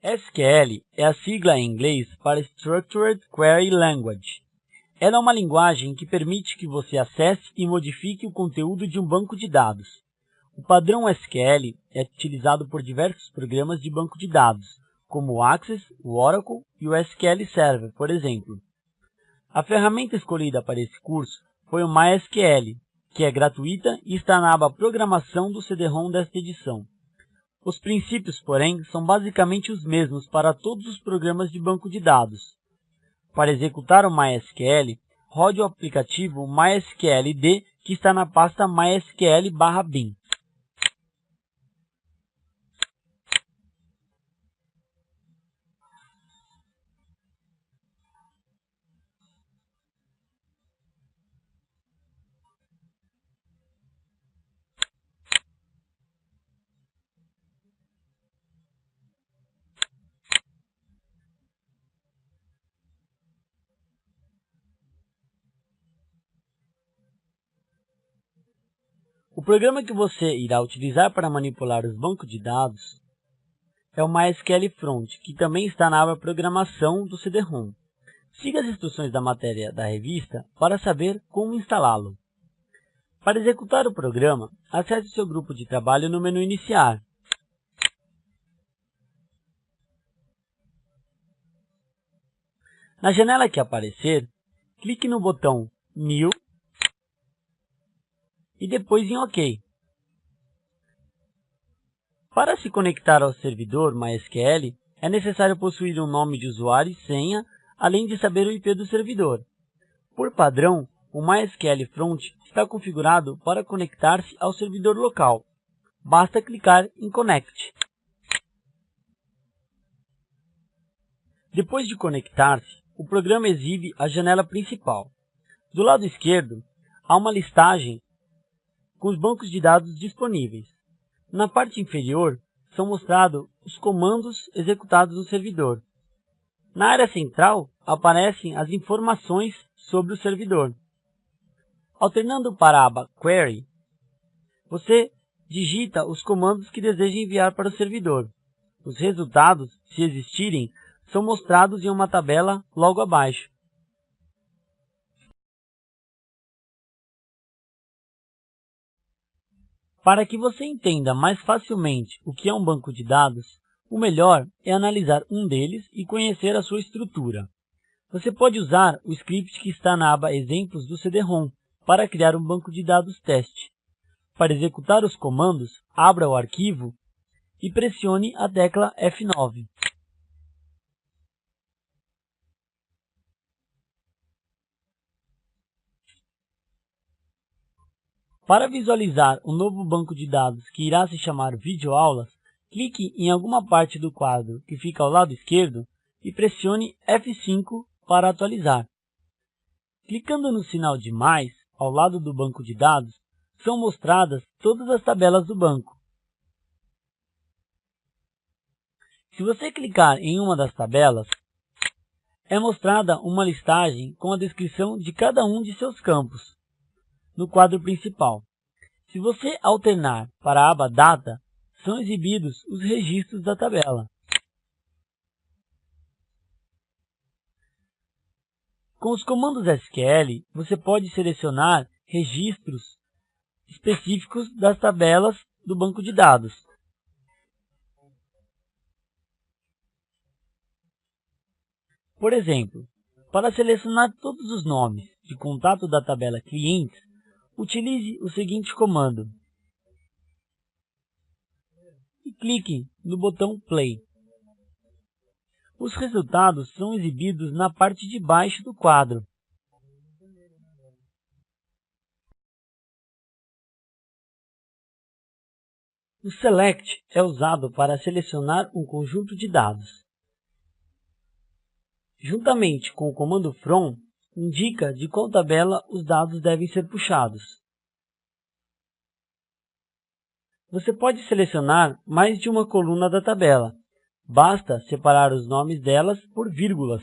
SQL é a sigla em inglês para Structured Query Language. Ela é uma linguagem que permite que você acesse e modifique o conteúdo de um banco de dados. O padrão SQL é utilizado por diversos programas de banco de dados, como o Access, o Oracle e o SQL Server, por exemplo. A ferramenta escolhida para esse curso foi o MySQL, que é gratuita e está na aba Programação do CD-ROM desta edição. Os princípios, porém, são basicamente os mesmos para todos os programas de banco de dados. Para executar o MySQL, rode o aplicativo MySQLD, que está na pasta MySQL/bin. O programa que você irá utilizar para manipular os bancos de dados é o MySQL Front, que também está na aba Programação do CD-ROM. Siga as instruções da matéria da revista para saber como instalá-lo. Para executar o programa, acesse seu grupo de trabalho no menu Iniciar. Na janela que aparecer, clique no botão New e depois em OK. Para se conectar ao servidor MySQL, é necessário possuir um nome de usuário e senha, além de saber o IP do servidor. Por padrão, o MySQL Front está configurado para conectar-se ao servidor local. Basta clicar em Connect. Depois de conectar-se, o programa exibe a janela principal. Do lado esquerdo, há uma listagem com os bancos de dados disponíveis. Na parte inferior, são mostrados os comandos executados no servidor. Na área central, aparecem as informações sobre o servidor. Alternando para a aba Query, você digita os comandos que deseja enviar para o servidor. Os resultados, se existirem, são mostrados em uma tabela logo abaixo. Para que você entenda mais facilmente o que é um banco de dados, o melhor é analisar um deles e conhecer a sua estrutura. Você pode usar o script que está na aba Exemplos do CD-ROM para criar um banco de dados teste. Para executar os comandos, abra o arquivo e pressione a tecla F9. Para visualizar um novo banco de dados que irá se chamar Videoaulas, clique em alguma parte do quadro que fica ao lado esquerdo e pressione F5 para atualizar. Clicando no sinal de mais ao lado do banco de dados, são mostradas todas as tabelas do banco. Se você clicar em uma das tabelas, é mostrada uma listagem com a descrição de cada um de seus campos no quadro principal. Se você alternar para a aba Data, são exibidos os registros da tabela. Com os comandos SQL, você pode selecionar registros específicos das tabelas do banco de dados. Por exemplo, para selecionar todos os nomes de contato da tabela Clientes, utilize o seguinte comando e clique no botão Play. Os resultados são exibidos na parte de baixo do quadro. O Select é usado para selecionar um conjunto de dados. Juntamente com o comando From, indica de qual tabela os dados devem ser puxados. Você pode selecionar mais de uma coluna da tabela. Basta separar os nomes delas por vírgulas.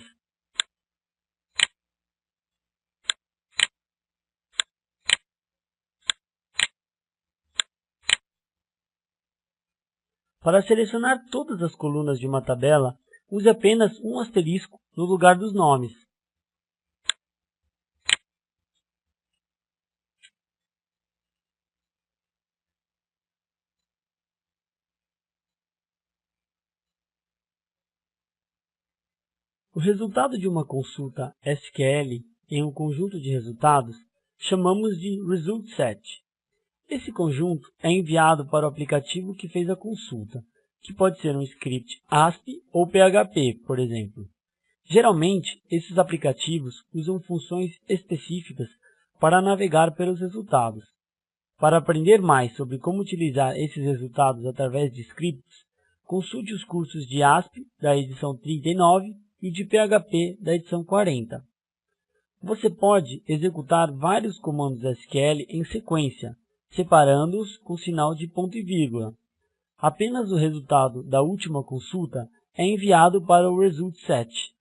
Para selecionar todas as colunas de uma tabela, use apenas um asterisco no lugar dos nomes. O resultado de uma consulta SQL em um conjunto de resultados chamamos de Result Set. Esse conjunto é enviado para o aplicativo que fez a consulta, que pode ser um script ASP ou PHP, por exemplo. Geralmente, esses aplicativos usam funções específicas para navegar pelos resultados. Para aprender mais sobre como utilizar esses resultados através de scripts, consulte os cursos de ASP da edição 39 e o de PHP da edição 40. Você pode executar vários comandos SQL em sequência, separando-os com sinal de ponto e vírgula. Apenas o resultado da última consulta é enviado para o Result Set.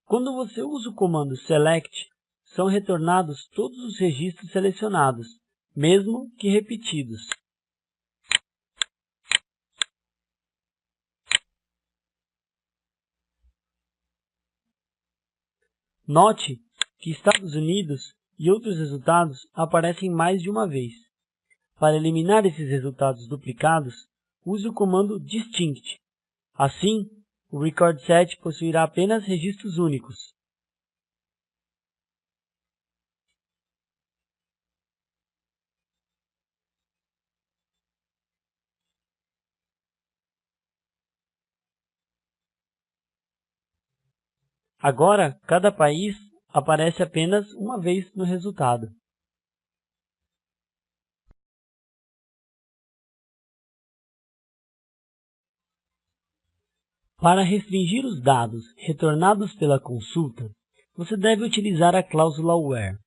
Quando você usa o comando select, são retornados todos os registros selecionados, mesmo que repetidos. Note que Estados Unidos e outros resultados aparecem mais de uma vez. Para eliminar esses resultados duplicados, use o comando distinct. Assim, o Record Set possuirá apenas registros únicos. Agora, cada país aparece apenas uma vez no resultado. Para restringir os dados retornados pela consulta, você deve utilizar a cláusula WHERE.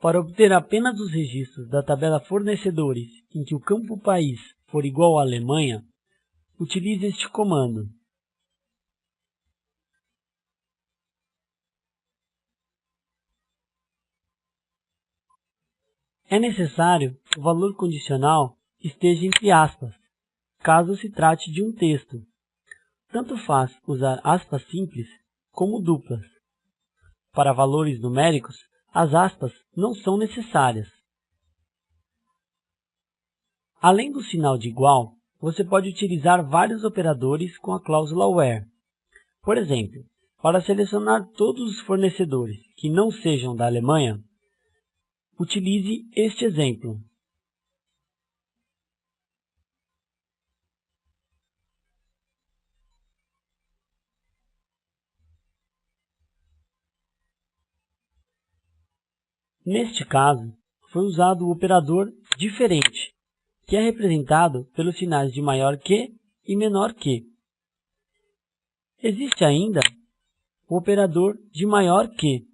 Para obter apenas os registros da tabela fornecedores em que o campo país for igual à Alemanha, utilize este comando. É necessário que o valor condicional esteja entre aspas, caso se trate de um texto. Tanto faz usar aspas simples como duplas. Para valores numéricos, as aspas não são necessárias. Além do sinal de igual, você pode utilizar vários operadores com a cláusula WHERE. Por exemplo, para selecionar todos os fornecedores que não sejam da Alemanha, utilize este exemplo. Neste caso, foi usado o operador diferente, que é representado pelos sinais de maior que e menor que. Existe ainda o operador de maior que.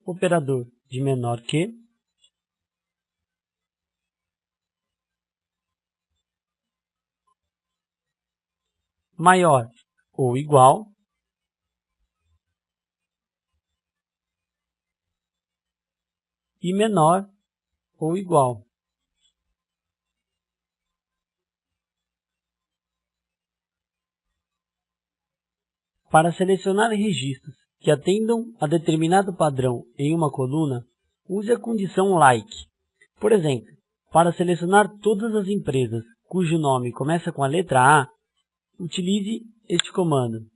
Operador de menor que, maior ou igual, e menor ou igual. Para selecionar registros que atendam a determinado padrão em uma coluna, use a condição like. Por exemplo, para selecionar todas as empresas cujo nome começa com a letra A, utilize este comando.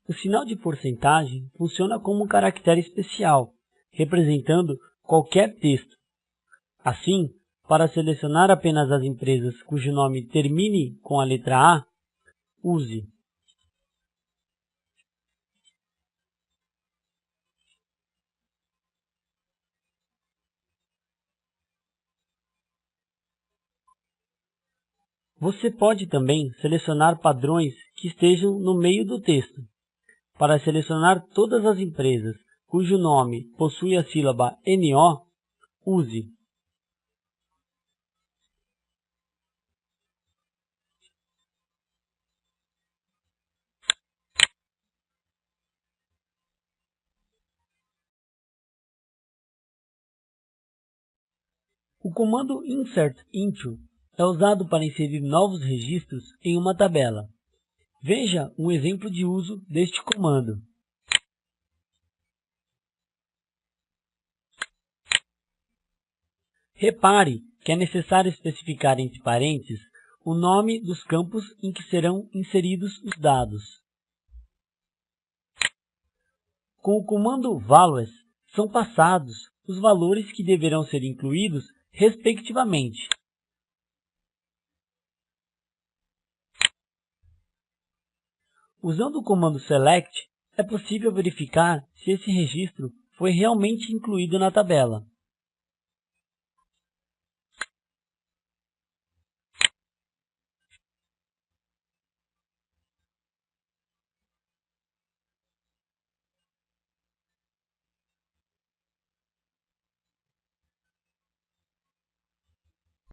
O sinal de porcentagem funciona como um caractere especial, representando qualquer texto. Assim, para selecionar apenas as empresas cujo nome termine com a letra A, use Você pode também selecionar padrões que estejam no meio do texto. Para selecionar todas as empresas cujo nome possui a sílaba NO, use o comando Insert Into é usado para inserir novos registros em uma tabela. Veja um exemplo de uso deste comando. Repare que é necessário especificar entre parênteses o nome dos campos em que serão inseridos os dados. Com o comando Values, são passados os valores que deverão ser incluídos respectivamente. Usando o comando Select, é possível verificar se esse registro foi realmente incluído na tabela.